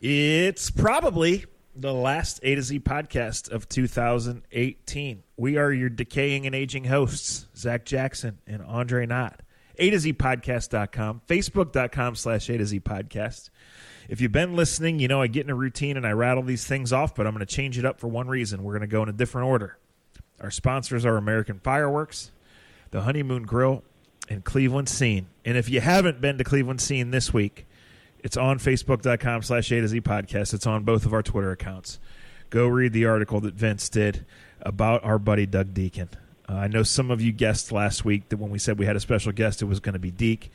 It's probably the last A to Z podcast of 2018. We are your decaying and aging hosts, Zach Jackson and Andre Knott. A to Z podcast.com, facebook.com/A to Z podcast. If you've been listening, you know I get in a routine and I rattle these things off, but I'm going to change it up for one reason. We're going to go in a different order. Our sponsors are American Fireworks, the Honeymoon Grill, and Cleveland Scene. And if you haven't been to Cleveland Scene this week, it's on facebook.com/A to Z podcast. It's on both of our Twitter accounts. Go read the article that Vince did about our buddy Doug Deacon. I know some of you guessed last week that when we said we had a special guest, it was going to be Deke.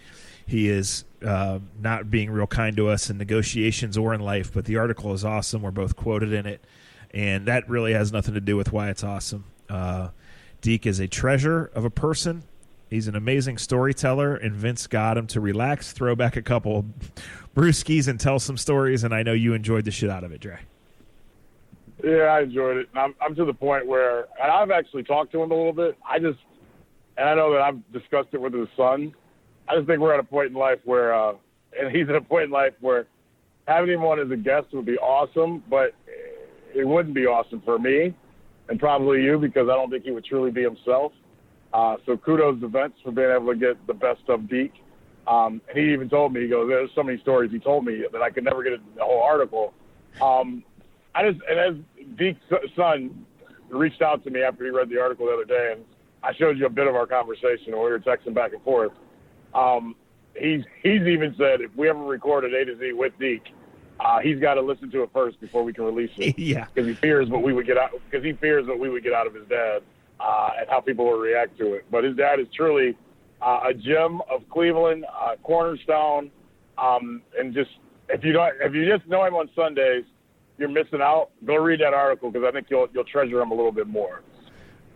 He is not being real kind to us in negotiations or in life, but the article is awesome. We're both quoted in it, and that really has nothing to do with why it's awesome. Deke is a treasure of a person. He's an amazing storyteller, and Vince got him to relax, throw back a couple brewskis, and tell some stories, and I know you enjoyed the shit out of it, Dre. Yeah, I enjoyed it. I'm to the point where, and I've actually talked to him a little bit. And I know that I've discussed it with his son. I just think we're at a point in life where, and he's at a point in life where having him on as a guest would be awesome, but it wouldn't be awesome for me and probably you because I don't think he would truly be himself. So kudos to Vince for being able to get the best of Deke. And he even told me, he goes, there's so many stories he told me that I could never get in the whole article. And as Deke's son reached out to me after he read the article the other day, and I showed you a bit of our conversation when we were texting back and forth. He's even said if we ever recorded A to Z with Deke, he's got to listen to it first before we can release it. Yeah, because he fears what we would get out. Because he fears what we would get out of his dad. And how people will react to it. But his dad is truly a gem of Cleveland, cornerstone. And just if you just know him on Sundays, you're missing out. Go read that article because I think you'll treasure him a little bit more.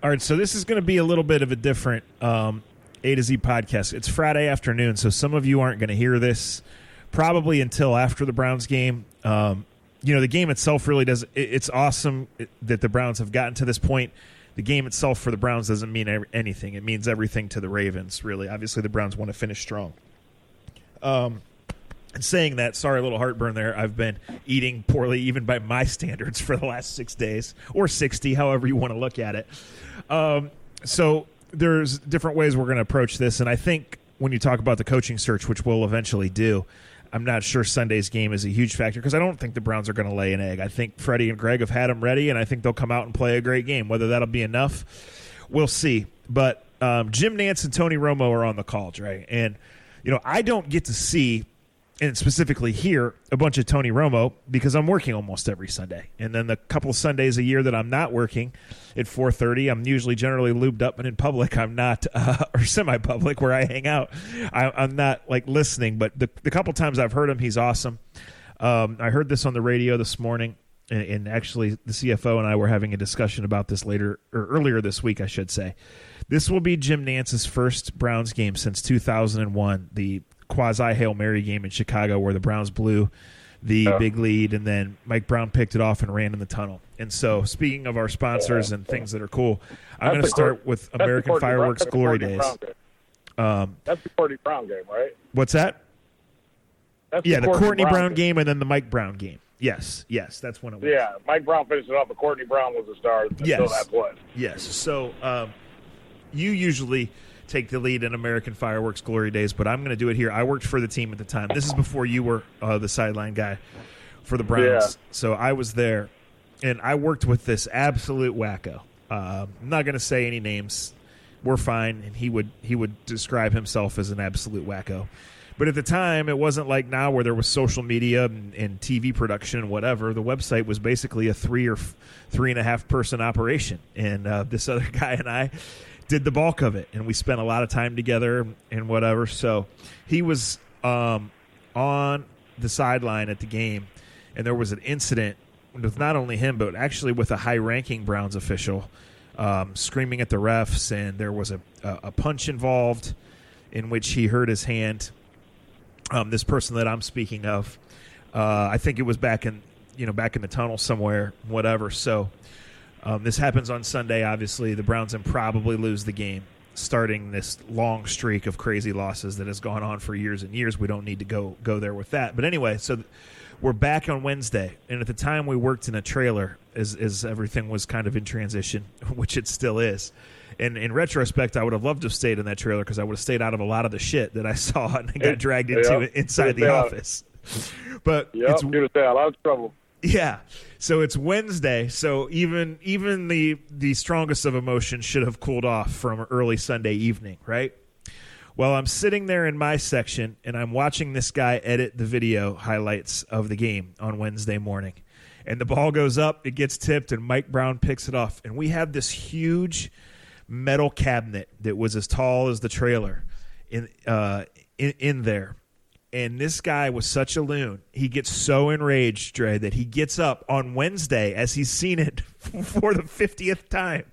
All right, so this is going to be a little bit of a different A to Z podcast. It's Friday afternoon, so some of you aren't going to hear this probably until after the Browns game. The game itself really does. It's awesome that the Browns have gotten to this point. The game itself for the Browns doesn't mean anything. It means everything to the Ravens, really. Obviously, the Browns want to finish strong. And saying that, sorry, a little heartburn there. I've been eating poorly, even by my standards, for the last 6 days, or 60, however you want to look at it. So there's different ways we're going to approach this, and I think when you talk about the coaching search, which we'll eventually do, I'm not sure Sunday's game is a huge factor because I don't think the Browns are going to lay an egg. I think Freddie and Greg have had them ready, and I think they'll come out and play a great game. Whether that'll be enough, we'll see. But Jim Nantz and Tony Romo are on the call, Dre. And, I don't get to see, and specifically hear, a bunch of Tony Romo because I'm working almost every Sunday. And then the couple of Sundays a year that I'm not working at 4:30, I'm usually generally lubed up and in public. I'm not, or semi-public where I hang out. I'm not listening, but the couple times I've heard him, he's awesome. I heard this on the radio this morning, and actually the CFO and I were having a discussion about this earlier this week, I should say. This will be Jim Nantz's first Browns game since 2001, the quasi-Hail Mary game in Chicago where the Browns blew the big lead, and then Mike Brown picked it off and ran in the tunnel. And so, speaking of our sponsors and things that are cool, I'm going to start with American Fireworks Glory Days. That's the Courtney Brown game, right? What's that? The Courtney Brown game and then the Mike Brown game. Yes, that's when it was. Yeah, Mike Brown finished it off, but Courtney Brown was the star until that play. Yes, so you usually take the lead in American Fireworks Glory Days, but I'm going to do it here. I worked for the team at the time. This is before you were the sideline guy for the Browns. Yeah. So I was there, and I worked with this absolute wacko. I'm not going to say any names. We're fine, and he would describe himself as an absolute wacko. But at the time, it wasn't like now where there was social media and TV production and whatever. The website was basically a 3 or 3.5 person operation, and this other guy and I did the bulk of it, and we spent a lot of time together and whatever. So he was on the sideline at the game, and there was an incident with not only him, but actually with a high-ranking Browns official screaming at the refs, and there was a punch involved in which he hurt his hand. This person that I'm speaking of, I think it was back in the tunnel somewhere, whatever. So this happens on Sunday. Obviously, the Browns then probably lose the game, starting this long streak of crazy losses that has gone on for years and years. We don't need to go there with that. But anyway, so we're back on Wednesday, and at the time we worked in a trailer as everything was kind of in transition, which it still is. And in retrospect, I would have loved to have stayed in that trailer because I would have stayed out of a lot of the shit that I saw and got dragged into inside the office. But it's going to stay a lot of trouble. Yeah. So it's Wednesday. So even the strongest of emotions should have cooled off from early Sunday evening, right? Well, I'm sitting there in my section, and I'm watching this guy edit the video highlights of the game on Wednesday morning. And the ball goes up, it gets tipped, and Mike Brown picks it off. And we have this huge metal cabinet that was as tall as the trailer in there. And this guy was such a loon. He gets so enraged, Dre, that he gets up on Wednesday as he's seen it for the 50th time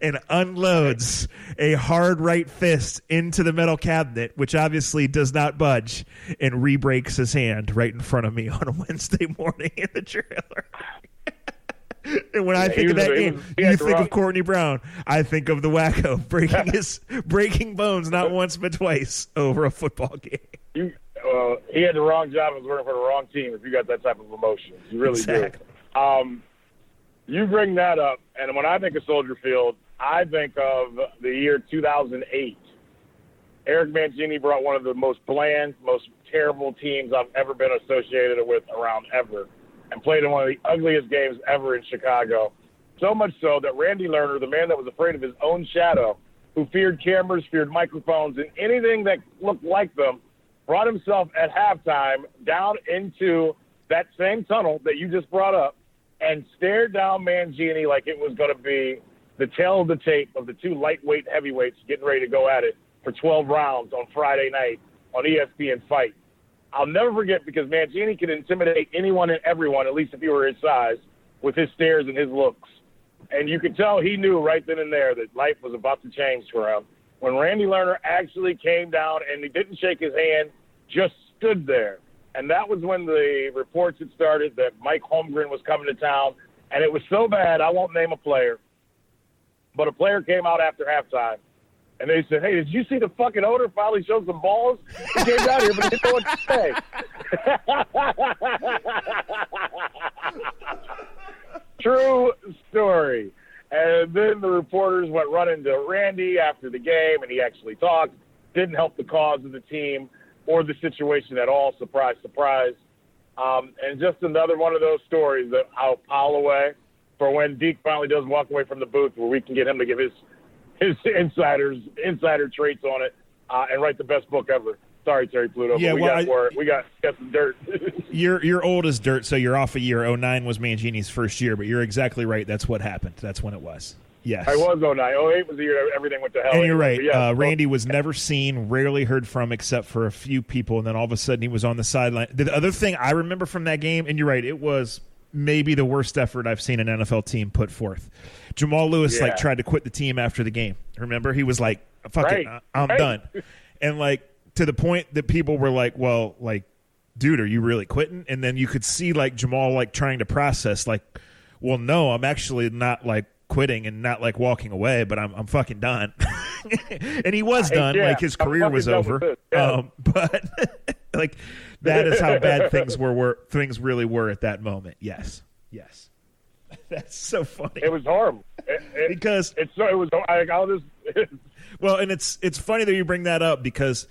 and unloads a hard right fist into the metal cabinet, which obviously does not budge, and re-breaks his hand right in front of me on a Wednesday morning in the trailer. And when I think of that game, you think of Courtney Brown. I think of the wacko breaking bones not once but twice over a football game. He had the wrong job and was working for the wrong team if you got that type of emotion. You really do. You bring that up, and when I think of Soldier Field, I think of the year 2008. Eric Mangini brought one of the most bland, most terrible teams I've ever been associated with around ever, and played in one of the ugliest games ever in Chicago. So much so that Randy Lerner, the man that was afraid of his own shadow, who feared cameras, feared microphones, and anything that looked like them, brought himself at halftime down into that same tunnel that you just brought up and stared down Mangini like it was going to be the tail of the tape of the two lightweight heavyweights getting ready to go at it for 12 rounds on Friday night on ESPN Fight. I'll never forget because Mangini could intimidate anyone and everyone, at least if you were his size, with his stares and his looks. And you could tell he knew right then and there that life was about to change for him. When Randy Lerner actually came down and he didn't shake his hand, just stood there. And that was when the reports had started that Mike Holmgren was coming to town. And it was so bad, I won't name a player, but a player came out after halftime. And they said, hey, did you see the fucking owner finally showed some balls? He came down here, but he didn't know what to say. True story. And then the reporters went running to Randy after the game, and he actually talked. Didn't help the cause of the team or the situation at all. Surprise, surprise. And just another one of those stories that I'll pile away for when Deke finally does walk away from the booth, where we can get him to give his insider traits on it and write the best book ever. Sorry, Terry Pluto, yeah, but we got some dirt. You're old as dirt, so you're off a year. 09 was Mangini's first year, but you're exactly right. That's what happened. That's when it was. Yes. I was 09. 08 was the year everything went to hell. And you're right. Yeah, Randy was never seen, rarely heard from except for a few people, and then all of a sudden he was on the sideline. The other thing I remember from that game, and you're right, it was maybe the worst effort I've seen an NFL team put forth. Jamal Lewis tried to quit the team after the game. Remember? He was like, fuck it, I'm done. And to the point that people were like, well, dude, are you really quitting? And then you could see Jamal trying to process well, no, I'm actually not quitting and not walking away, but I'm fucking done. And he was done. His career was over. But that is how bad things really were at that moment. Yes. That's so funny. It was horrible. Because well, and it's funny that you bring that up because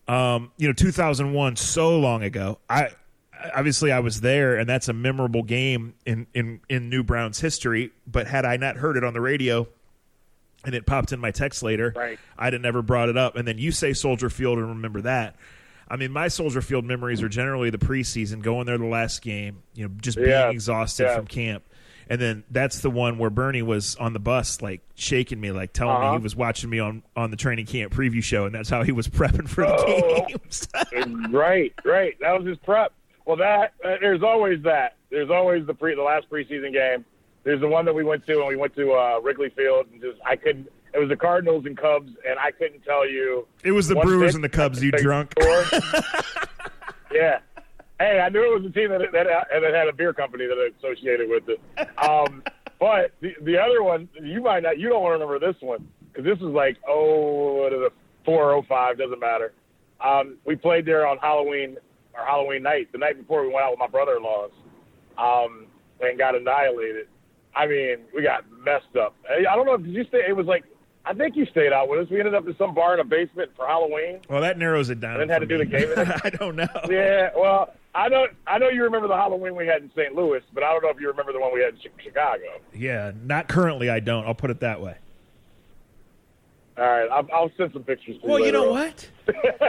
2001, so long ago. I was there, and that's a memorable game in New Browns history. But had I not heard it on the radio, and it popped in my text later, I'd have never brought it up. And then you say Soldier Field and remember that. I mean, my Soldier Field memories are generally the preseason, going there the last game, just being exhausted from camp. And then that's the one where Bernie was on the bus, shaking me, telling me he was watching me on the training camp preview show, and that's how he was prepping for the games. Right. That was his prep. Well, there's always that. There's always the last preseason game. There's the one that we went to, and we went to Wrigley Field, and it was the Cardinals and Cubs, and I couldn't tell you. It was the Brewers and the Cubs, you drunk. Yeah. Hey, I knew it was a team that had a beer company that associated with it. But the other one, you don't want to remember this one, because this was 4 or 05, doesn't matter. We played there on Halloween, our Halloween night, the night before we went out with my brother-in-laws, and got annihilated. I mean, we got messed up. I don't know, did you stay? It was like, I think you stayed out with us. We ended up in some bar in a basement for Halloween. Well, that narrows it down. And then had to do the game. I don't know. Yeah, well, I know you remember the Halloween we had in St. Louis, but I don't know if you remember the one we had in Chicago. Yeah, not currently. I don't. I'll put it that way. All right, I'll send some pictures to you. Well, you know on. what?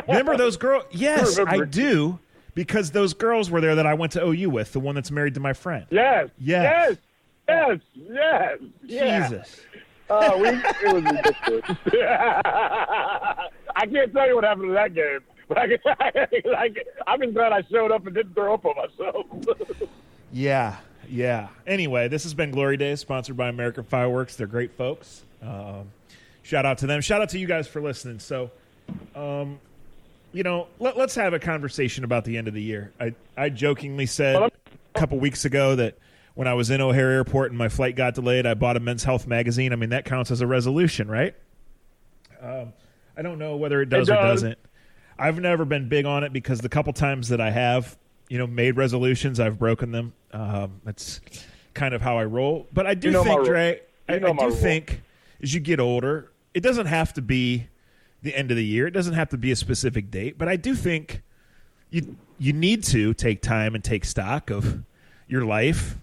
Remember those girls? Yes, I do, because those girls were there that I went to OU with, the one that's married to my friend. Yes. Yes. Yes. Yes. Yeah. Jesus. It was ridiculous. I can't tell you what happened to that game, but I'm just glad I showed up and didn't throw up on myself. Yeah. Anyway, this has been Glory Days, sponsored by American Fireworks. They're great folks. Shout out to them. Shout out to you guys for listening. So, let's have a conversation about the end of the year. I jokingly said a couple weeks ago that when I was in O'Hare Airport and my flight got delayed, I bought a Men's Health magazine. I mean, that counts as a resolution, right? I don't know whether it does or doesn't. I've never been big on it because the couple times that I have, made resolutions, I've broken them. That's kind of how I roll. But I do think, Dre, I do think as you get older, it doesn't have to be the end of the year. It doesn't have to be a specific date. But I do think you need to take time and take stock of your life,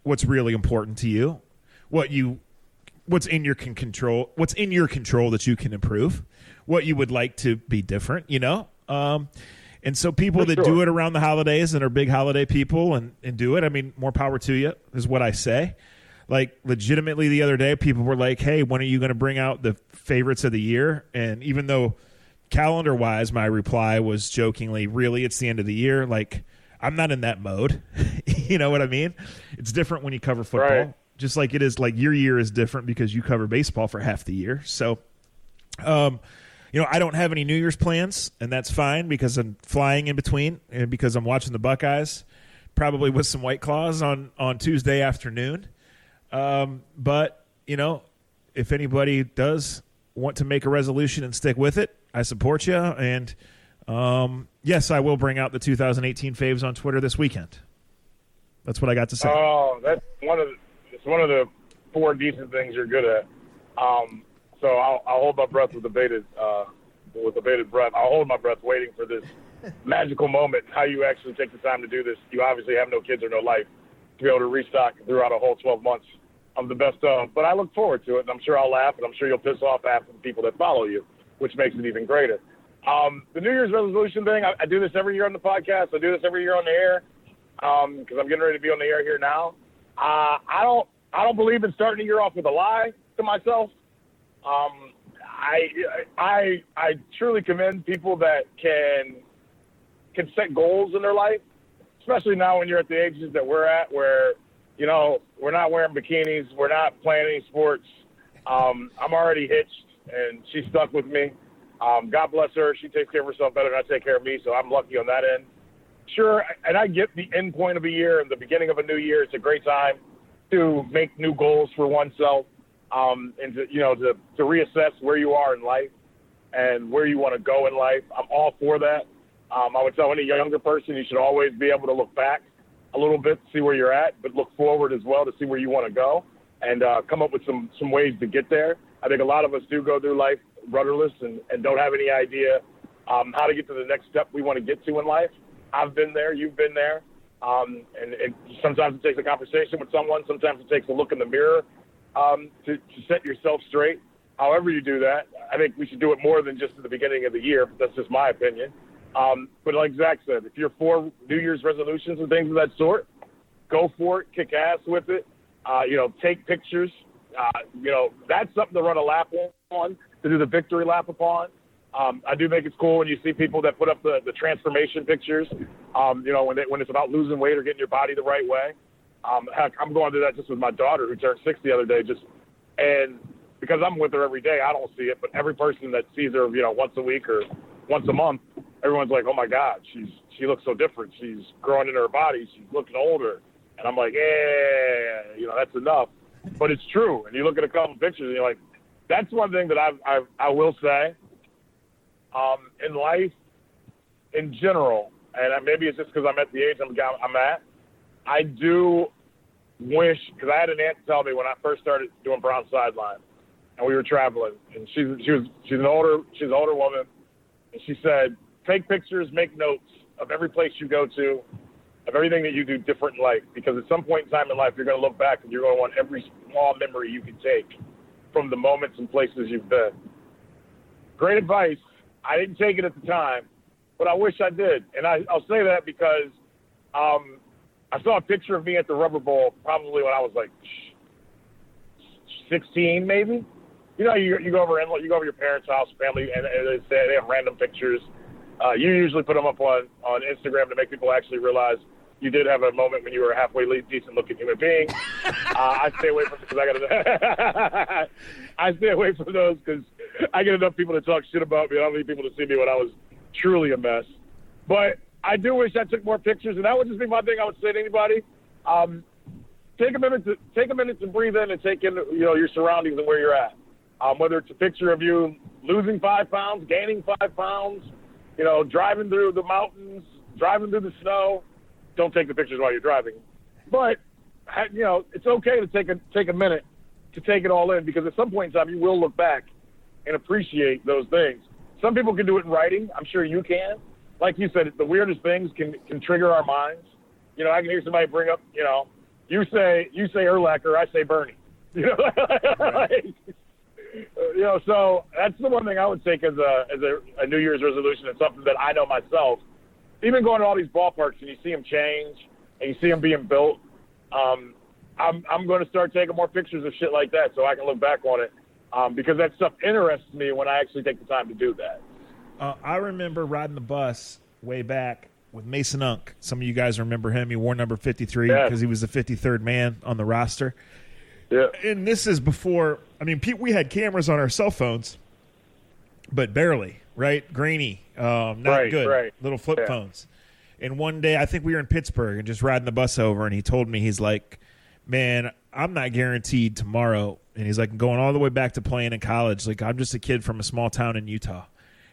what's really important to you, what's in your control that you can improve, what you would like to be different, and so people that do it around the holidays and are big holiday people and do it, I mean, more power to you is what I say. Like, legitimately the other day, people were like, hey, when are you going to bring out the favorites of the year? And even though calendar-wise my reply was jokingly, really, it's the end of the year, like, I'm not in that mode. You know what I mean? It's different when you cover football. Right. Just like it is, like, your year is different because you cover baseball for half the year. So, I don't have any New Year's plans, and that's fine because I'm flying in between and because I'm watching the Buckeyes, probably with some White Claws on Tuesday afternoon. But, if anybody does want to make a resolution and stick with it, I support you. And, yes, I will bring out the 2018 faves on Twitter this weekend. That's what I got to say. Oh, that's one of the four decent things you're good at. So I'll hold my breath with bated breath. I'll hold my breath waiting for this magical moment, how you actually take the time to do this. You obviously have no kids or no life to be able to restock throughout a whole 12 months of the best of. But I look forward to it, and I'm sure I'll laugh, and I'm sure you'll piss off half of the people that follow you, which makes it even greater. The New Year's resolution thing, I do this every year on the podcast. I do this every year on the air because I'm getting ready to be on the air here now. I don't believe in starting the year off with a lie to myself. I truly commend people that can set goals in their life, especially now when you're at the ages that we're at, where we're not wearing bikinis, we're not playing any sports. I'm already hitched, and she's stuck with me. God bless her. She takes care of herself better than I take care of me, so I'm lucky on that end. Sure, and I get the end point of a year and the beginning of a new year. It's a great time to make new goals for oneself, and to reassess where you are in life and where you want to go in life. I'm all for that. I would tell any younger person you should always be able to look back a little bit to see where you're at, but look forward as well to see where you want to go and come up with some ways to get there. I think a lot of us do go through life rudderless and don't have any idea how to get to the next step we want to get to in life. I've been there. You've been there. And sometimes it takes a conversation with someone. Sometimes it takes a look in the mirror to set yourself straight. However you do that, I think we should do it more than just at the beginning of the year. That's just my opinion. But like Zach said, if you're for New Year's resolutions and things of that sort, go for it, kick ass with it. Take pictures. That's something to run a lap on, to do the victory lap upon. I do think it's cool when you see people that put up the transformation pictures, when it's about losing weight or getting your body the right way. Heck, I'm going through that just with my daughter who turned 6 the other day, and because I'm with her every day, I don't see it, but every person that sees her, once a week or once a month, everyone's like, oh my God, she looks so different. She's growing in her body. She's looking older. And I'm like, that's enough. But it's true. And you look at a couple of pictures and you're like, that's one thing that I will say, in life, in general, and maybe it's just because I'm at the age I'm at, I do wish, because I had an aunt tell me when I first started doing Brown Sideline, and we were traveling, and she's an older woman, and she said, take pictures, make notes of every place you go to, of everything that you do different in life, because at some point in time in life, you're going to look back and you're going to want every small memory you can take from the moments and places you've been. Great advice. I didn't take it at the time, but I wish I did. And I'll say that because I saw a picture of me at the Rubber Bowl probably when I was like 16, maybe. You know, you go over your parents' house, family, and they have random pictures. You usually put them up on Instagram to make people actually realize you did have a moment when you were a halfway decent-looking human being. I stay away from because I stay away from those because I get enough people to talk shit about me. I don't need people to see me when I was truly a mess. But I do wish I took more pictures, and that would just be my thing. I would say to anybody, take a minute to breathe in and take in your surroundings and where you're at. Whether it's a picture of you losing 5 pounds, gaining 5 pounds, driving through the mountains, driving through the snow. Don't take the pictures while you're driving. But, it's okay to take a minute to take it all in, because at some point in time you will look back and appreciate those things. Some people can do it in writing. I'm sure you can. Like you said, the weirdest things can trigger our minds. I can hear somebody bring up, you say Urlacher, I say Bernie. So that's the one thing I would take as a New Year's resolution, and something that I know myself. Even going to all these ballparks and you see them change and you see them being built, I'm going to start taking more pictures of shit like that so I can look back on it, because that stuff interests me when I actually take the time to do that. I remember riding the bus way back with Mason Unk. Some of you guys remember him. He wore number 53 because he was the 53rd man on the roster. Yeah. And this is before, we had cameras on our cell phones, but barely, right? Grainy, not good, right. Little flip phones. And one day, I think we were in Pittsburgh and just riding the bus over, and he told me, he's like, man, I'm not guaranteed tomorrow. And he's like, going all the way back to playing in college. Like, I'm just a kid from a small town in Utah.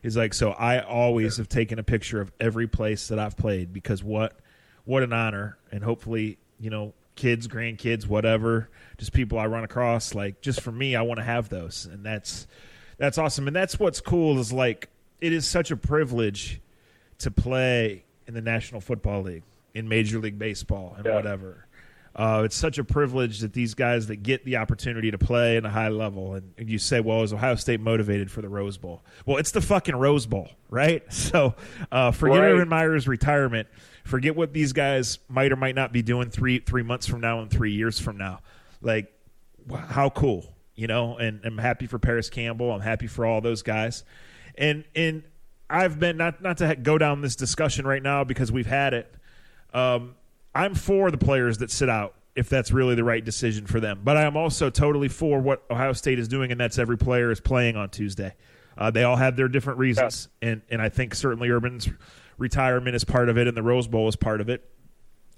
He's like, so I always have taken a picture of every place that I've played, because what an honor. And hopefully, kids, grandkids, whatever, just people I run across, like, just for me, I want to have those. And that's awesome. And that's what's cool is, like, it is such a privilege to play in the National Football League, in Major League Baseball, and whatever. It's such a privilege that these guys that get the opportunity to play at a high level, and you say, well, is Ohio State motivated for the Rose Bowl? Well, it's the fucking Rose Bowl, right? So forget Urban Meyer's retirement. Forget what these guys might or might not be doing three months from now and 3 years from now. Like, how cool, and I'm happy for Paris Campbell. I'm happy for all those guys. And I've been, not to go down this discussion right now because we've had it, I'm for the players that sit out if that's really the right decision for them. But I am also totally for what Ohio State is doing, and that's every player is playing on Tuesday. They all have their different reasons, and I think certainly Urban's retirement is part of it, and the Rose Bowl is part of it.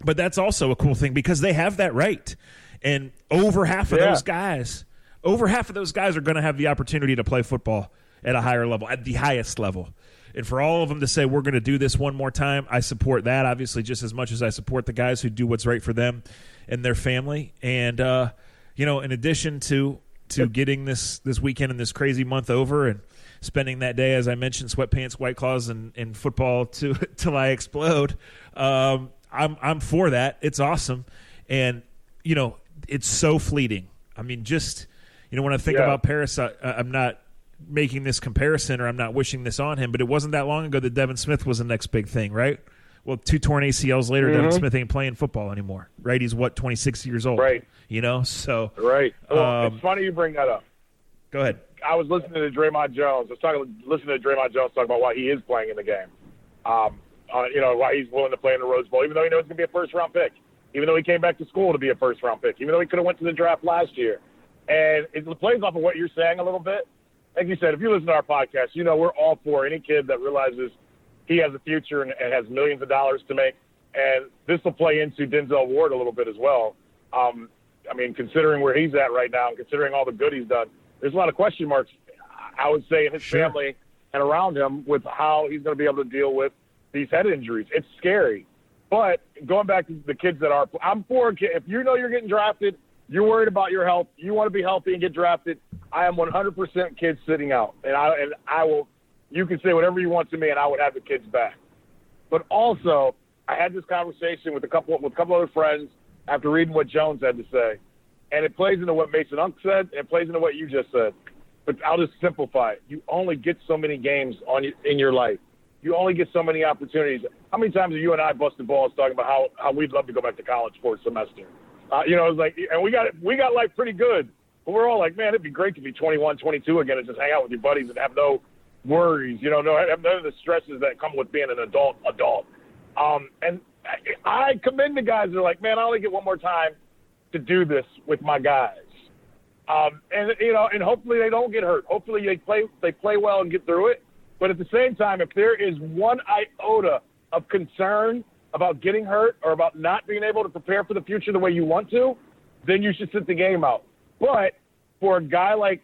But that's also a cool thing because they have that right. And over half of those guys are going to have the opportunity to play football at a higher level, at the highest level. And for all of them to say, we're going to do this one more time, I support that, obviously, just as much as I support the guys who do what's right for them and their family. And, in addition to getting this weekend and this crazy month over and spending that day, as I mentioned, sweatpants, White Claws, and football till I explode, I'm for that. It's awesome. And, it's so fleeting. When I think about Paris, I'm not making this comparison or I'm not wishing this on him, but it wasn't that long ago that Devin Smith was the next big thing, right? Well, 2 torn ACLs later, Devin Smith ain't playing football anymore, right? He's 26 years old, right? So right. Well, it's funny you bring that up. Go ahead. I was listening to Draymond Jones. Listening to Draymond Jones talk about why he is playing in the game. Why he's willing to play in the Rose Bowl, even though he knows it's going to be a first-round pick, even though he came back to school to be a first-round pick, even though he could have went to the draft last year. And it plays off of what you're saying a little bit. Like you said, if you listen to our podcast, we're all for any kid that realizes he has a future and has millions of dollars to make. And this will play into Denzel Ward a little bit as well. Considering where he's at right now and considering all the good he's done, there's a lot of question marks, I would say, in his family and around him with how he's going to be able to deal with these head injuries. It's scary. But going back to the kids that are – I'm for – if you know you're getting drafted, you're worried about your health, you want to be healthy and get drafted, I am 100% kids sitting out. And I will – you can say whatever you want to me, and I would have the kids back. But also, I had this conversation with a couple other friends after reading what Jones had to say. And it plays into what Mason Unk said, and it plays into what you just said. But I'll just simplify it. You only get so many games in your life. You only get so many opportunities. How many times have you and I busted balls talking about how we'd love to go back to college for a semester? It was like, and we got life pretty good. But we're all like, man, it'd be great to be 21, 22 again and just hang out with your buddies and have no worries, have none of the stresses that come with being an adult. And I commend the guys that are like, man, I only get one more time to do this with my guys. And hopefully they don't get hurt. Hopefully they play well and get through it. But at the same time, if there is one iota of concern about getting hurt or about not being able to prepare for the future the way you want to, then you should sit the game out. But for a guy like,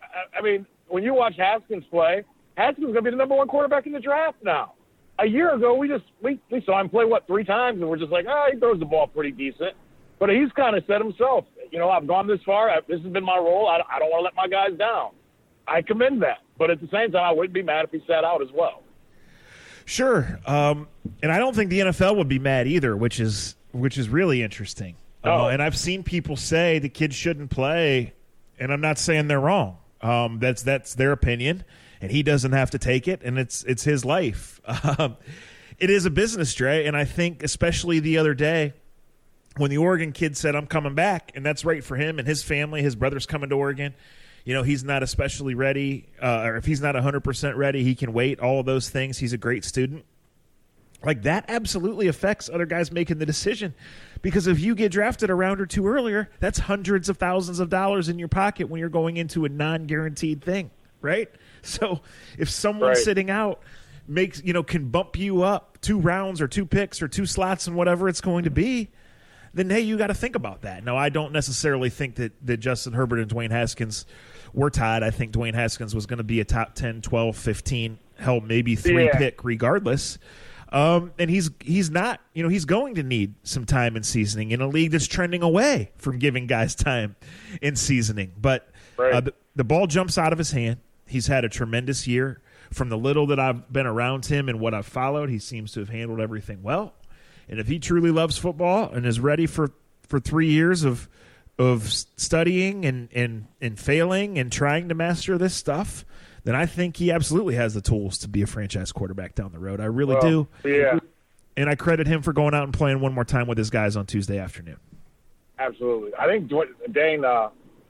when you watch Haskins play, Haskins is going to be the number one quarterback in the draft now. A year ago, we saw him play, 3 times, and we're just like, he throws the ball pretty decent. But he's kind of said himself, I've gone this far. This has been my role. I don't want to let my guys down. I commend that. But at the same time, I wouldn't be mad if he sat out as well. Sure. And I don't think the NFL would be mad either, which is really interesting. And I've seen people say the kids shouldn't play, and I'm not saying they're wrong. That's their opinion, and he doesn't have to take it, and it's his life. It is a business, Dre, and I think especially the other day when the Oregon kid said, I'm coming back, and that's right for him and his family. His brother's coming to Oregon. He's not especially ready, or if he's not 100% ready, he can wait, all of those things. He's a great student. Like, that absolutely affects other guys making the decision, because if you get drafted a round or two earlier, that's hundreds of thousands of dollars in your pocket when you're going into a non-guaranteed thing, right? So if someone sitting out can bump you up 2 rounds or 2 picks or 2 slots and whatever it's going to be, then, hey, you got to think about that. Now, I don't necessarily think that Justin Herbert and Dwayne Haskins were tied. I think Dwayne Haskins was going to be a top 10, 12, 15, hell, maybe 3 pick regardless. And he's not, he's going to need some time in seasoning in a league that's trending away from giving guys time in seasoning. But the ball jumps out of his hand. He's had a tremendous year. From the little that I've been around him and what I've followed, he seems to have handled everything well. And if he truly loves football and is ready for 3 years of studying and failing and trying to master this stuff, then I think he absolutely has the tools to be a franchise quarterback down the road. I really do. Yeah. And I credit him for going out and playing one more time with his guys on Tuesday afternoon. Absolutely. I think Dane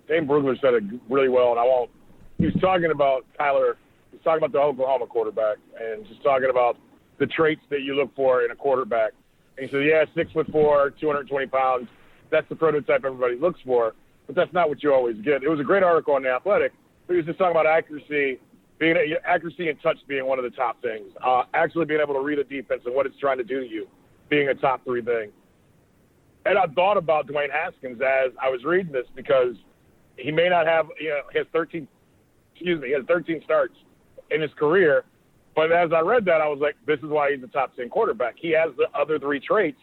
Brugler said it really well, and he was talking about Tyler. He was talking about the Oklahoma quarterback and just talking about the traits that you look for in a quarterback. And he said, 6'4", 220 pounds. That's the prototype everybody looks for, but that's not what you always get. It was a great article on The Athletic. He was just talking about accuracy and touch being one of the top things. Actually being able to read a defense and what it's trying to do to you being a top 3 thing. And I thought about Dwayne Haskins as I was reading this, because he may not have, he has 13 starts in his career. But as I read that, I was like, this is why he's a top 10 quarterback. He has the other 3 traits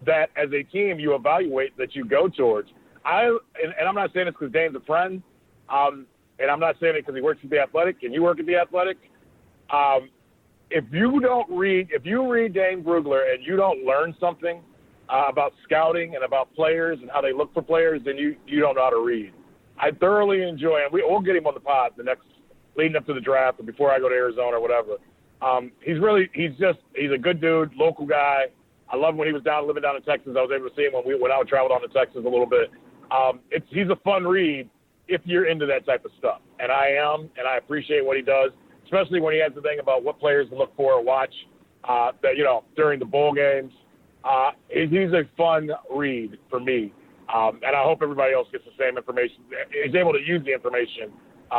that, as a team, you evaluate that you go towards. And I'm not saying this because Dane's a friend, and I'm not saying it because he works at The Athletic and you work at The Athletic. If you read Dane Brugler and you don't learn something about scouting and about players and how they look for players, then you don't know how to read. I thoroughly enjoy him. We'll get him on the pod leading up to the draft or before I go to Arizona or whatever. He's a good dude, local guy. I love when he was living down in Texas. I was able to see him when I traveled down to Texas a little bit. He's a fun read if you're into that type of stuff. And I am, and I appreciate what he does, especially when he has the thing about what players to look for or watch during the bowl games. He's a fun read for me. And I hope everybody else gets the same information. Is able to use the information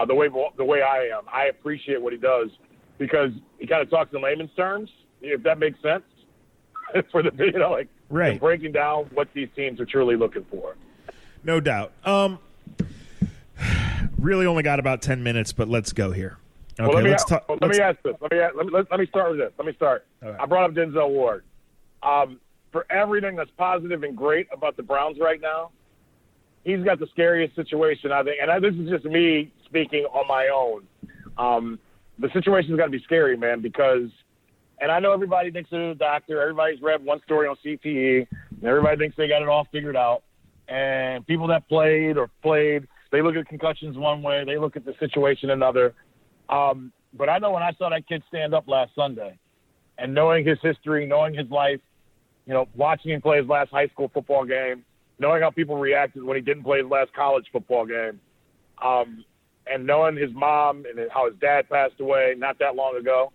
the way I am. I appreciate what he does because he kind of talks in layman's terms, if that makes sense, for the right, breaking down what these teams are truly looking for. No doubt. Really only got about 10 minutes, but let's go here. Okay, well, let's talk. Let me ask this. Let me start with this. Let me start. Right. I brought up Denzel Ward. For everything that's positive and great about the Browns right now, he's got the scariest situation, I think. And this is just me speaking on my own. The situation's got to be scary, man, because – and I know everybody thinks they're a doctor. Everybody's read one story on CTE, and everybody thinks they got it all figured out. And people that played, they look at concussions one way. They look at the situation another. But I know when I saw that kid stand up last Sunday and knowing his history, knowing his life, watching him play his last high school football game, knowing how people reacted when he didn't play his last college football game, and knowing his mom and how his dad passed away not that long ago,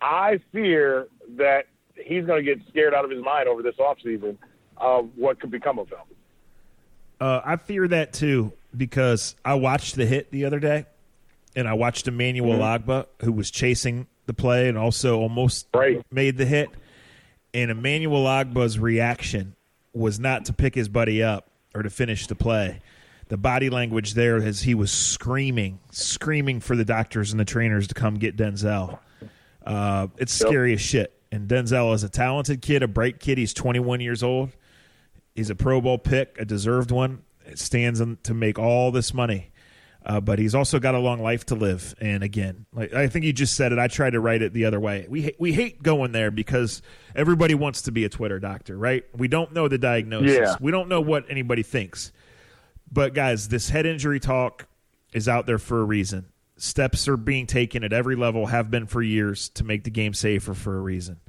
I fear that he's going to get scared out of his mind over this offseason of what could become of him. I fear that too, because I watched the hit the other day, and I watched Emmanuel Ogbah, who was chasing the play and also almost made the hit. And Emmanuel Ogbah's reaction was not to pick his buddy up or to finish the play. The body language there as he was screaming for the doctors and the trainers to come get Denzel. It's scary as shit. And Denzel is a talented kid, a bright kid. He's 21 years old. He's a Pro Bowl pick, a deserved one. It stands to make all this money. But he's also got a long life to live. And again, I think you just said it. I tried to write it the other way. We hate going there because everybody wants to be a Twitter doctor, right? We don't know the diagnosis. Yeah. We don't know what anybody thinks. But, guys, this head injury talk is out there for a reason. Steps are being taken at every level, have been for years, to make the game safer for a reason.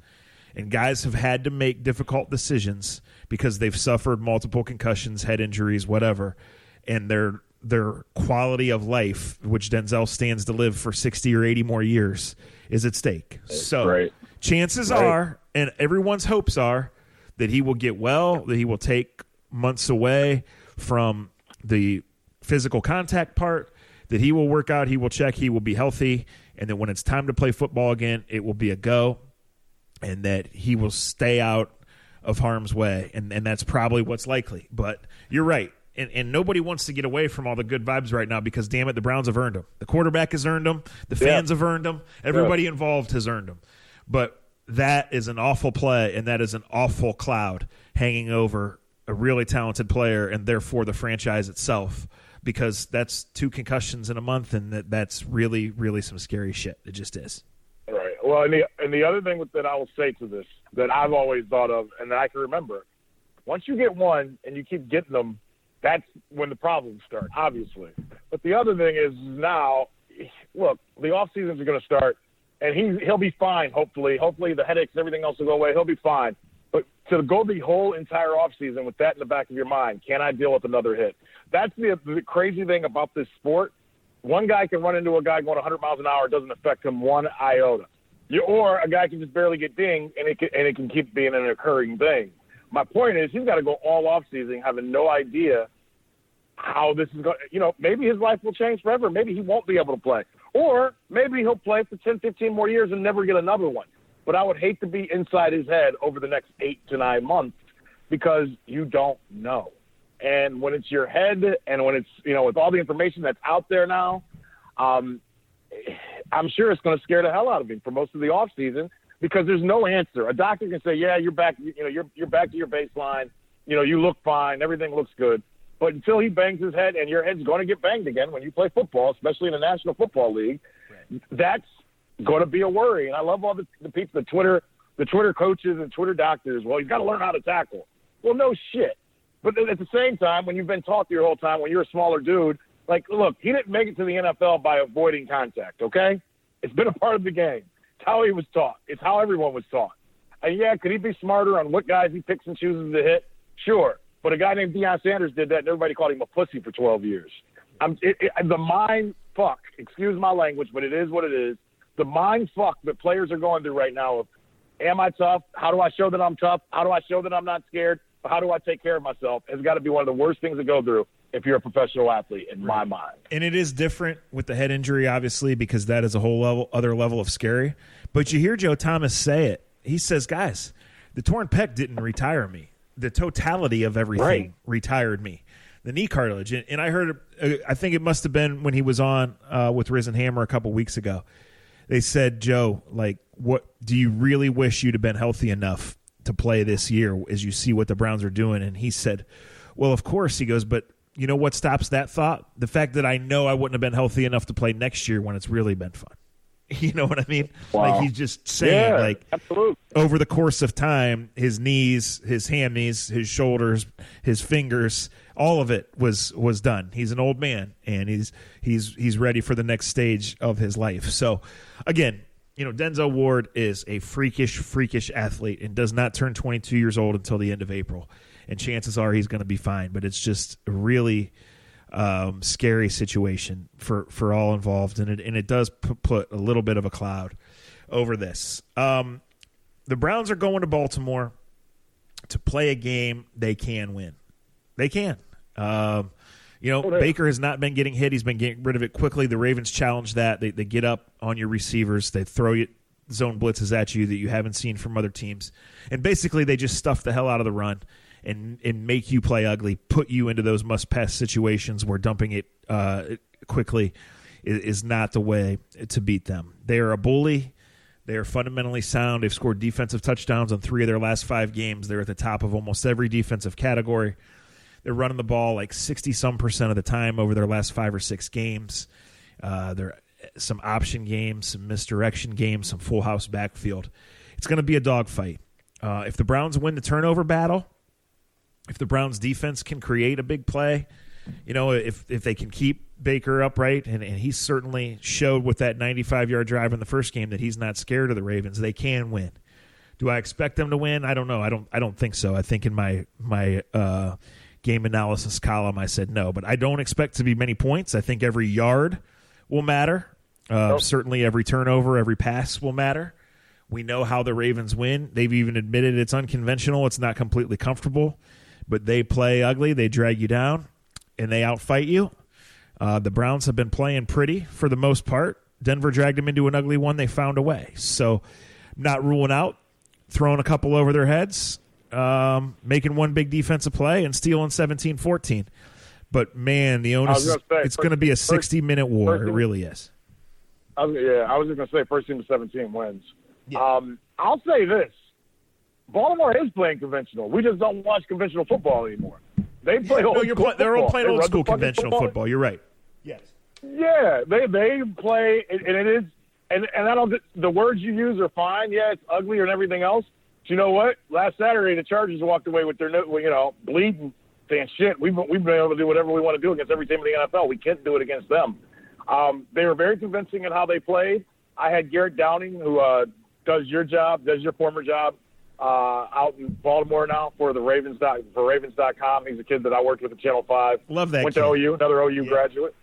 And guys have had to make difficult decisions because they've suffered multiple concussions, head injuries, whatever, and their quality of life, which Denzel stands to live for 60 or 80 more years, is at stake. So chances are, and everyone's hopes are, that he will get well, that he will take months away from the physical contact part, that he will work out, he will check, he will be healthy, and that when it's time to play football again, it will be a go, and that he will stay out of harm's way. And that's probably what's likely. But you're right. And nobody wants to get away from all the good vibes right now because, damn it, the Browns have earned them. The quarterback has earned them. The fans have earned them. Everybody involved has earned them. But that is an awful play, and that is an awful cloud hanging over a really talented player and therefore the franchise itself, because that's 2 concussions in a month, and that's really, really some scary shit. It just is. Right. Well, and the other thing that I will say to this that I've always thought of and that I can remember, once you get one and you keep getting them, that's when the problems start, obviously. But the other thing is now, look, the off seasons are going to start, and he'll be fine, hopefully. Hopefully the headaches and everything else will go away. He'll be fine. But to go the whole entire offseason with that in the back of your mind, can I deal with another hit? That's the crazy thing about this sport. One guy can run into a guy going 100 miles an hour. It doesn't affect him one iota. Or a guy can just barely get dinged, and it can keep being an occurring thing. My point is he's got to go all offseason having no idea how this is going to, maybe his life will change forever. Maybe he won't be able to play. Or maybe he'll play for 10, 15 more years and never get another one. But I would hate to be inside his head over the next 8 to 9 months because you don't know. And when it's your head and when it's, with all the information that's out there now, I'm sure it's going to scare the hell out of him for most of the offseason because there's no answer. A doctor can say, yeah, you're back, you're back to your baseline. You look fine. Everything looks good. But until he bangs his head, and your head's going to get banged again when you play football, especially in the National Football League, that's going to be a worry. And I love all the people, the Twitter coaches and Twitter doctors. Well, you've got to learn how to tackle. Well, no shit. But at the same time, when you've been taught your whole time, when you're a smaller dude, look, he didn't make it to the NFL by avoiding contact, okay? It's been a part of the game. It's how he was taught. It's how everyone was taught. And, yeah, could he be smarter on what guys he picks and chooses to hit? Sure. But a guy named Deion Sanders did that, and everybody called him a pussy for 12 years. The mind fuck, excuse my language, but it is what it is. The mind fuck that players are going through right now of, am I tough? How do I show that I'm tough? How do I show that I'm not scared? How do I take care of myself? Has got to be one of the worst things to go through if you're a professional athlete, in my mind. And it is different with the head injury, obviously, because that is a whole other level of scary. But you hear Joe Thomas say it. He says, guys, the torn pec didn't retire me. The totality of everything retired me. the knee cartilage. And I heard, I think it must have been when he was on with Riz and Hammer a couple weeks ago. They said, Joe, like, what do you really wish you'd have been healthy enough to play this year as you see what the Browns are doing? And he said, well, of course. He goes, but you know what stops that thought? The fact that I know I wouldn't have been healthy enough to play next year when it's really been fun. You know what I mean? Wow. Like, he's just saying, like, absolutely. Over the course of time, his knees, his hammies, his shoulders, his fingers, all of it was done. He's an old man, and he's ready for the next stage of his life. So, again, you know, Denzel Ward is a freakish athlete and does not turn 22 years old until the end of April. And chances are he's going to be fine. But it's just a really scary situation for all involved, and it does put a little bit of a cloud over this. The Browns are going to Baltimore to play a game they can win. They can. Baker has not been getting hit. He's been getting rid of it quickly. The Ravens challenge that. They get up on your receivers. They throw you zone blitzes at you that you haven't seen from other teams. And basically they just stuff the hell out of the run and make you play ugly, put you into those must-pass situations where dumping it quickly is not the way to beat them. They are a bully. They are fundamentally sound. They've scored defensive touchdowns on 3 of their last 5 games. They're at the top of almost every defensive category. They're running the ball like 60-some% of the time over their last 5 or 6 games. There are some option games, some misdirection games, some full house backfield. It's going to be a dogfight. If the Browns win the turnover battle, if the Browns defense can create a big play, you know, if they can keep Baker upright, and he certainly showed with that 95-yard drive in the first game that he's not scared of the Ravens, they can win. Do I expect them to win? I don't know. I don't think so. I think in my game analysis column I said no, but I don't expect to be many points. I think every yard will matter. Certainly every turnover, every pass will matter. We know how the Ravens win. They've even admitted it's unconventional. It's not completely comfortable, but they play ugly. They drag you down, and they outfight you. The Browns have been playing pretty for the most part. Denver dragged them into an ugly one. They found a way. So not ruling out throwing a couple over their heads, making one big defensive play, and stealing 17-14. But, man, the onus is it's going to be a 60-minute war. It really is. I was just going to say first team to 17 wins. Yeah. I'll say this. Baltimore is playing conventional. We just don't watch conventional football anymore. They play old school football. They're all playing old school conventional football. You're right. Yes. Yeah, they play, and it is, and I don't. The words you use are fine. Yeah, it's ugly and everything else. But you know what? Last Saturday, the Chargers walked away with their, bleeding, saying, "Shit, we've been able to do whatever we want to do against every team in the NFL. We can't do it against them." They were very convincing in how they played. I had Garrett Downing, who does your former job, out in Baltimore now for Ravens.com. He's a kid that I worked with at Channel 5. Love that Went kid. to OU, another OU graduate.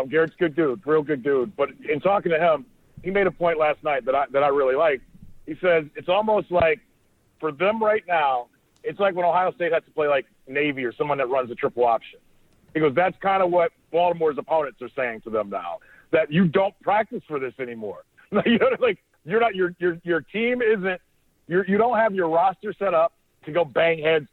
Garrett's a good dude, real good dude. But in talking to him, he made a point last night that I really liked. He says it's almost like for them right now, it's like when Ohio State has to play like Navy or someone that runs a triple option. He goes, that's kind of what Baltimore's opponents are saying to them now, that you don't practice for this anymore. You're not your team isn't. You don't have your roster set up to go bang heads,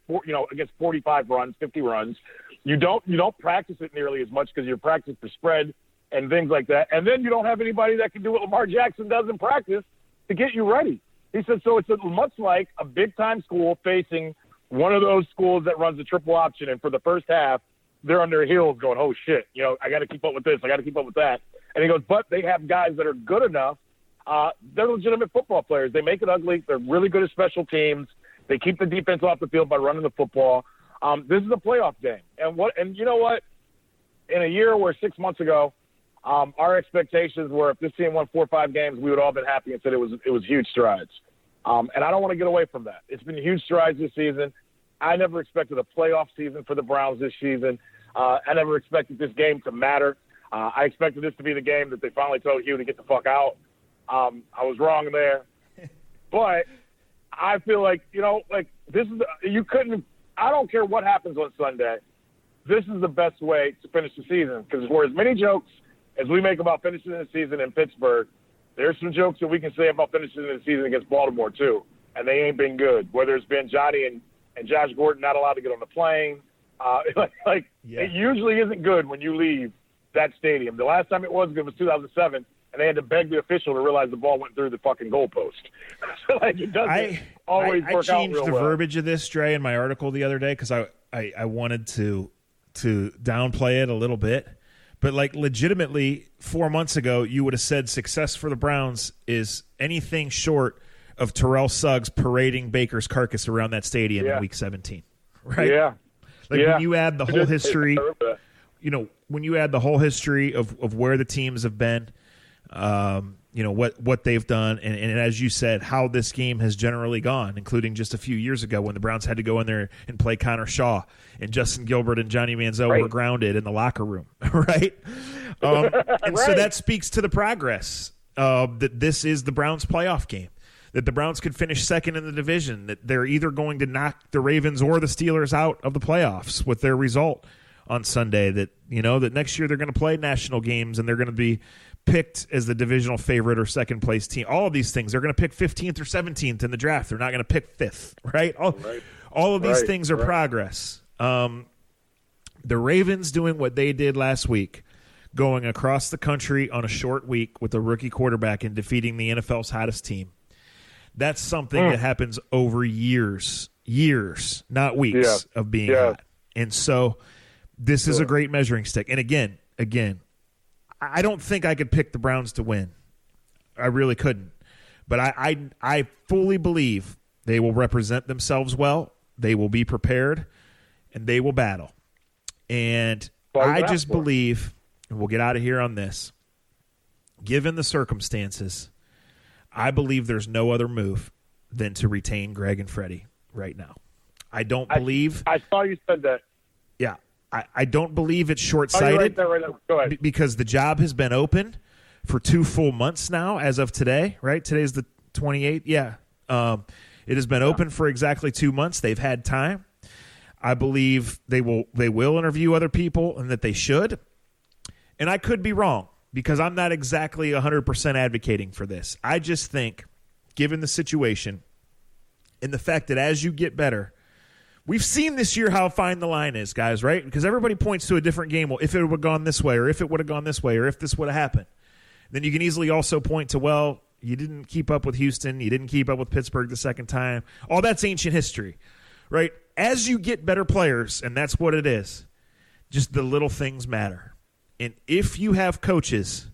against 45 runs, 50 runs. You don't practice it nearly as much because you're practicing for spread and things like that. And then you don't have anybody that can do what Lamar Jackson does in practice to get you ready. He said, so it's much like a big-time school facing one of those schools that runs a triple option, and for the first half, they're on their heels going, oh, shit, I got to keep up with this, I got to keep up with that. And he goes, but they have guys that are good enough. They're legitimate football players. They make it ugly. They're really good at special teams. They keep the defense off the field by running the football. This is a playoff game. And you know what? In a year where 6 months ago, our expectations were if this team won 4 or 5 games, we would all have been happy and said it was huge strides. And I don't want to get away from that. It's been huge strides this season. I never expected a playoff season for the Browns this season. I never expected this game to matter. I expected this to be the game that they finally told Hugh to get the fuck out. I was wrong there. But I feel like, this is you couldn't – I don't care what happens on Sunday. This is the best way to finish the season because for as many jokes as we make about finishing the season in Pittsburgh, there's some jokes that we can say about finishing the season against Baltimore too, and they ain't been good. Whether it's been Johnny and Josh Gordon not allowed to get on the plane, It usually isn't good when you leave that stadium. The last time it was 2007, and they had to beg the official to realize the ball went through the fucking goalpost. So, it doesn't always work out real well. I changed the verbiage of this, Dre, in my article the other day because I wanted to downplay it a little bit. But, legitimately, 4 months ago, you would have said success for the Browns is anything short of Terrell Suggs parading Baker's carcass around that stadium in Week 17, right? Yeah. When you add the whole history, when you add the whole history of where the teams have been, what they've done, and as you said, how this game has generally gone, including just a few years ago when the Browns had to go in there and play Connor Shaw, and Justin Gilbert and Johnny Manziel were grounded in the locker room, right? And so that speaks to the progress that this is the Browns' playoff game, that the Browns could finish second in the division, that they're either going to knock the Ravens or the Steelers out of the playoffs with their result on Sunday, that that next year they're going to play national games and they're going to be picked as the divisional favorite or second place team. All of these things, they're going to pick 15th or 17th in the draft. They're not going to pick 5th, right? All of these things are progress. The Ravens doing what they did last week, going across the country on a short week with a rookie quarterback and defeating the NFL's hottest team. That's something that happens over years, not weeks of being hot. And so this is a great measuring stick. And again, I don't think I could pick the Browns to win. I really couldn't. But I fully believe they will represent themselves well. They will be prepared, and they will battle. And I just believe, and we'll get out of here on this, given the circumstances, I believe there's no other move than to retain Greg and Freddie right now. I don't believe. I saw you said that. Yeah. I don't believe it's short-sighted Go ahead. because the job has been open for 2 full months now as of today, right? Today's the 28th. Yeah. It has been open for exactly 2 months. They've had time. I believe they will interview other people and that they should. And I could be wrong because I'm not exactly 100% advocating for this. I just think, given the situation and the fact that as you get better, we've seen this year how fine the line is, guys, right? Because everybody points to a different game. Well, if it would have gone this way, or if it would have gone this way, or if this would have happened. Then you can easily also point to, well, you didn't keep up with Houston. You didn't keep up with Pittsburgh the second time. All that's ancient history, right? As you get better players, and that's what it is, just the little things matter. And if you have coaches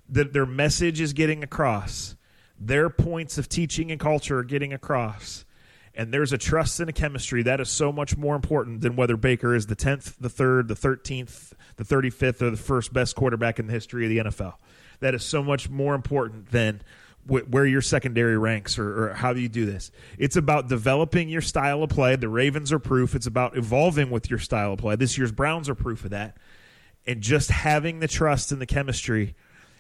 that their message is getting across, their points of teaching and culture are getting across, and there's a trust and a chemistry, that is so much more important than whether Baker is the 10th, the 3rd, the 13th, the 35th, or the first best quarterback in the history of the NFL. That is so much more important than where your secondary ranks or how do you do this. It's about developing your style of play. The Ravens are proof. It's about evolving with your style of play. This year's Browns are proof of that. And just having the trust and the chemistry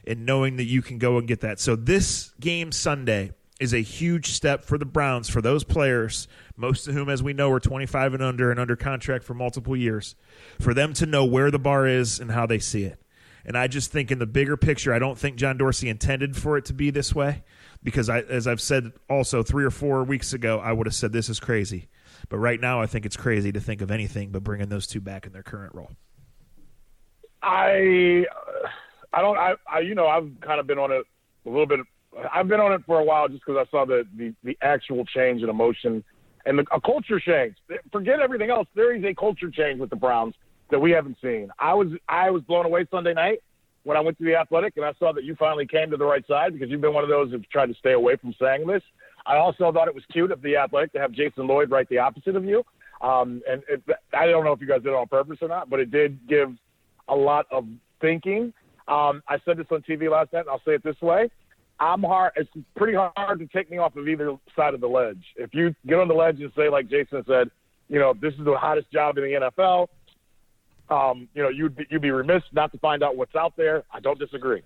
and knowing that you can go and get that. So this game Sunday is a huge step for the Browns, for those players, most of whom, as we know, are 25 and under contract for multiple years, for them to know where the bar is and how they see it. And I just think in the bigger picture, I don't think John Dorsey intended for it to be this way because, as I've said also 3 or 4 weeks ago, I would have said this is crazy. But right now I think it's crazy to think of anything but bringing those two back in their current role. I've kind of been on it a little bit. I've been on it for a while just because I saw the actual change in emotion and a culture change. Forget everything else. There is a culture change with the Browns that we haven't seen. I was blown away Sunday night when I went to the Athletic and I saw that you finally came to the right side because you've been one of those who've tried to stay away from saying this. I also thought it was cute of the Athletic to have Jason Lloyd write the opposite of you. I don't know if you guys did it on purpose or not, but it did give a lot of thinking. I said this on TV last night, and I'll say it this way. It's pretty hard to take me off of either side of the ledge. If you get on the ledge and say, like Jason said, this is the hottest job in the NFL, you'd be remiss not to find out what's out there. I don't disagree.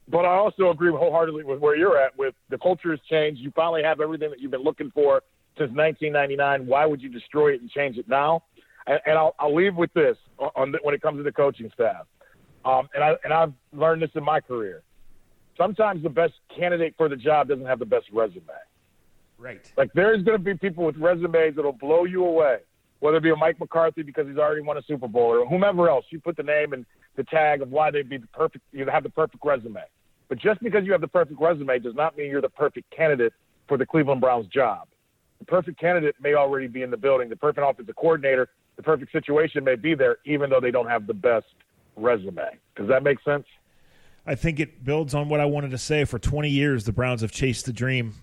But I also agree wholeheartedly with where you're at with the culture has changed. You finally have everything that you've been looking for since 1999. Why would you destroy it and change it now? And I'll leave with this when it comes to the coaching staff. And I've learned this in my career. Sometimes the best candidate for the job doesn't have the best resume. Right. Like there's going to be people with resumes that'll blow you away. whether it be a Mike McCarthy because he's already won a Super Bowl or whomever else. You put the name and the tag of why they'd be the perfect, you have the perfect resume. But just because you have the perfect resume does not mean you're the perfect candidate for the Cleveland Browns job. The perfect candidate may already be in the building. The perfect offensive coordinator, the perfect situation may be there, even though they don't have the best resume. Does that make sense? I think it builds on what I wanted to say. For 20 years, the Browns have chased the dream,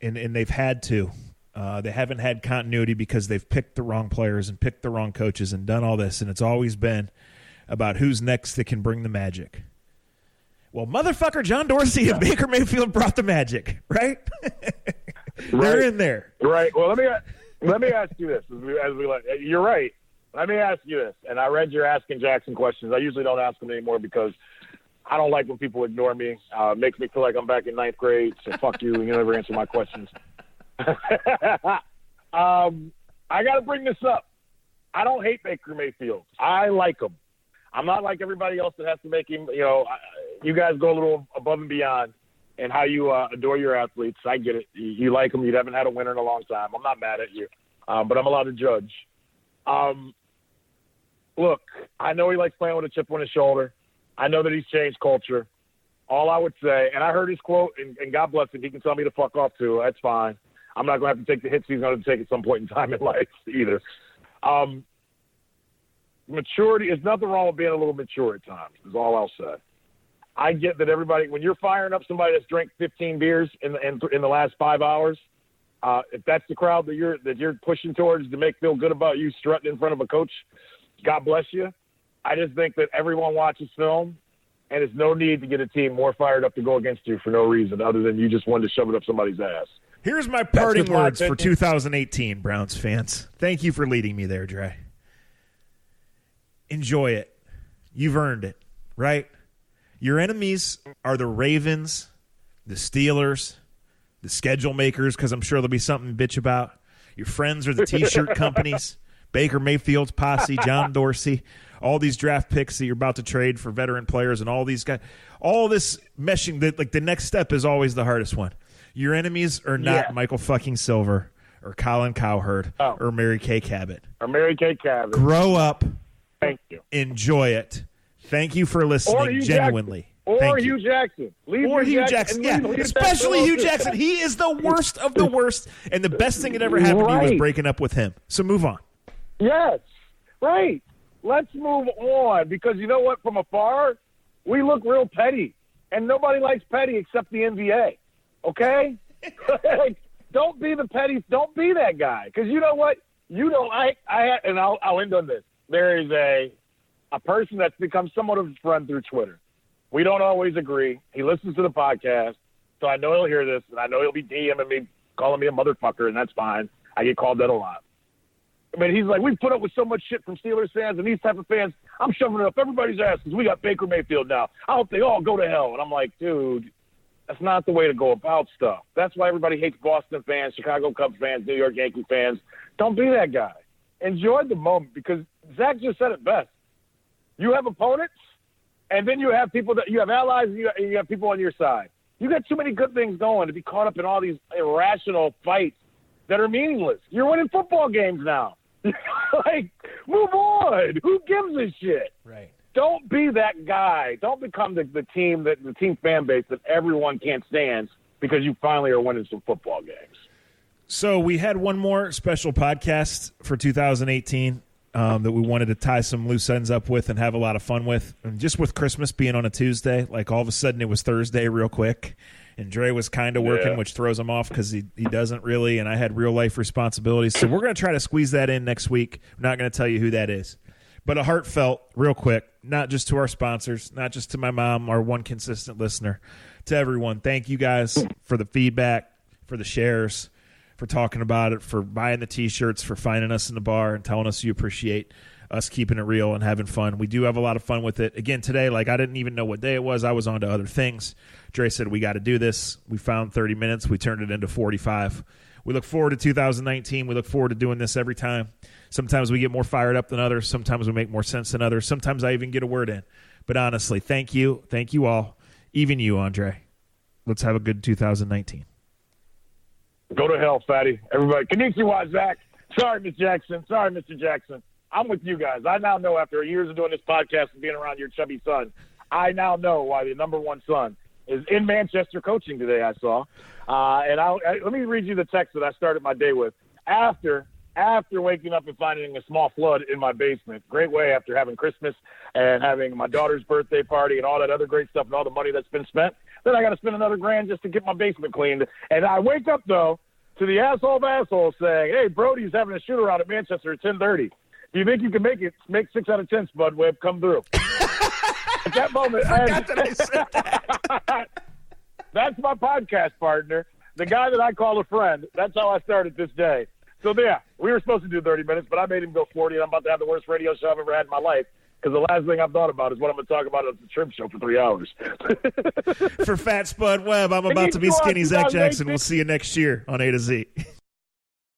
and they've had to. They haven't had continuity because they've picked the wrong players and picked the wrong coaches and done all this, and it's always been about who's next that can bring the magic. Well, motherfucker, John Dorsey and Baker Mayfield brought the magic, right? They're in there. Right. Well, let me ask you this. You're right. Let me ask you this. And I read your Asking Jackson questions. I usually don't ask them anymore because I don't like when people ignore me. It makes me feel like I'm back in ninth grade. So fuck you. You never answer my questions. I got to bring this up. I don't hate Baker Mayfield. I like him. I'm not like everybody else that has to make him, you guys go a little above and beyond in how you adore your athletes. I get it. You like them. You haven't had a winner in a long time. I'm not mad at you, but I'm allowed to judge. Look, I know he likes playing with a chip on his shoulder. I know that he's changed culture. All I would say, and I heard his quote, and God bless him, he can tell me to fuck off too. That's fine. I'm not going to have to take the hits he's going to take at some point in time in life either. Maturity, there's nothing wrong with being a little mature at times, is all I'll say. I get that everybody, when you're firing up somebody that's drank 15 beers in the last 5 hours, if that's the crowd that you're pushing towards to make feel good about you strutting in front of a coach, God bless you. I just think that everyone watches film, and there's no need to get a team more fired up to go against you for no reason other than you just wanted to shove it up somebody's ass. Here's my parting words for 2018, Browns fans. Thank you for leading me there, Dre. Enjoy it. You've earned it, right? Your enemies are the Ravens, the Steelers, the schedule makers, because I'm sure there'll be something to bitch about. Your friends are the T-shirt companies, Baker Mayfield's posse, John Dorsey, all these draft picks that you're about to trade for veteran players and all these guys. All this meshing, the next step is always the hardest one. Your enemies are not Michael fucking Silver or Colin Cowherd or Mary Kay Cabot. Or Mary Kay Cabot. Grow up. Thank you. Enjoy it. Thank you for listening, genuinely. Or Hugh Jackson. Hugh Jackson. Yeah, especially Hugh Jackson. He is the worst of the worst, and the best thing that ever happened to you was breaking up with him. So move on. Yes. Right. Let's move on, because you know what? From afar, we look real petty, and nobody likes petty except the NBA. Okay? Don't be the petty. Don't be that guy, because you know what? I'll end on this. There is a person that's become somewhat of a friend through Twitter. We don't always agree. He listens to the podcast, so I know he'll hear this, and I know he'll be DMing me, calling me a motherfucker, and that's fine. I get called that a lot. I mean, he's like, we've put up with so much shit from Steelers fans and these type of fans. I'm shoving it up everybody's ass because we got Baker Mayfield now. I hope they all go to hell. And I'm like, dude, that's not the way to go about stuff. That's why everybody hates Boston fans, Chicago Cubs fans, New York Yankee fans. Don't be that guy. Enjoy the moment, because Zach just said it best. You have opponents, and then you have people that you have allies, and you have people on your side. You got too many good things going to be caught up in all these irrational fights that are meaningless. You're winning football games now. Like, move on. Who gives a shit? Right. Don't be that guy. Don't become the team fan base that everyone can't stand because you finally are winning some football games. So we had one more special podcast for 2018 that we wanted to tie some loose ends up with and have a lot of fun with. And just with Christmas being on a Tuesday, like all of a sudden it was Thursday real quick. And Dre was kind of working, which throws him off because he doesn't really, and I had real-life responsibilities. So we're going to try to squeeze that in next week. I'm not going to tell you who that is. But a heartfelt, real quick, not just to our sponsors, not just to my mom, our one consistent listener, to everyone. Thank you guys for the feedback, for the shares, for talking about it, for buying the T-shirts, for finding us in the bar and telling us you appreciate us keeping it real and having fun. We do have a lot of fun with it. Again, today, I didn't even know what day it was. I was on to other things. Dre said, we got to do this. We found 30 minutes. We turned it into 45. We look forward to 2019. We look forward to doing this every time. Sometimes we get more fired up than others. Sometimes we make more sense than others. Sometimes I even get a word in. But honestly, thank you. Thank you all. Even you, Andre. Let's have a good 2019. Go to hell, fatty. Everybody. Konnichiwa, Zach. Sorry, Miss Jackson. Sorry, Mr. Jackson. I'm with you guys. I now know after years of doing this podcast and being around your chubby son, I now know why the number one son is in Manchester coaching today, I saw. Let me read you the text that I started my day with. After waking up and finding a small flood in my basement, great way after having Christmas and having my daughter's birthday party and all that other great stuff and all the money that's been spent, then I got to spend another $1,000 just to get my basement cleaned. And I wake up, though, to the asshole of assholes saying, hey, Brody's having a shoot-around at Manchester at 10:30. Do you think you can make it? Make 6 out of 10, Spud Webb. Come through. At that moment, that's my podcast partner, the guy that I call a friend. That's how I started this day. So, yeah, we were supposed to do 30 minutes, but I made him go 40, and I'm about to have the worst radio show I've ever had in my life because the last thing I've thought about is what I'm going to talk about at the Trim Show for 3 hours. For Fat Spud Webb, I'm about to be Skinny Zach Jackson. We'll see you next year on A to Z.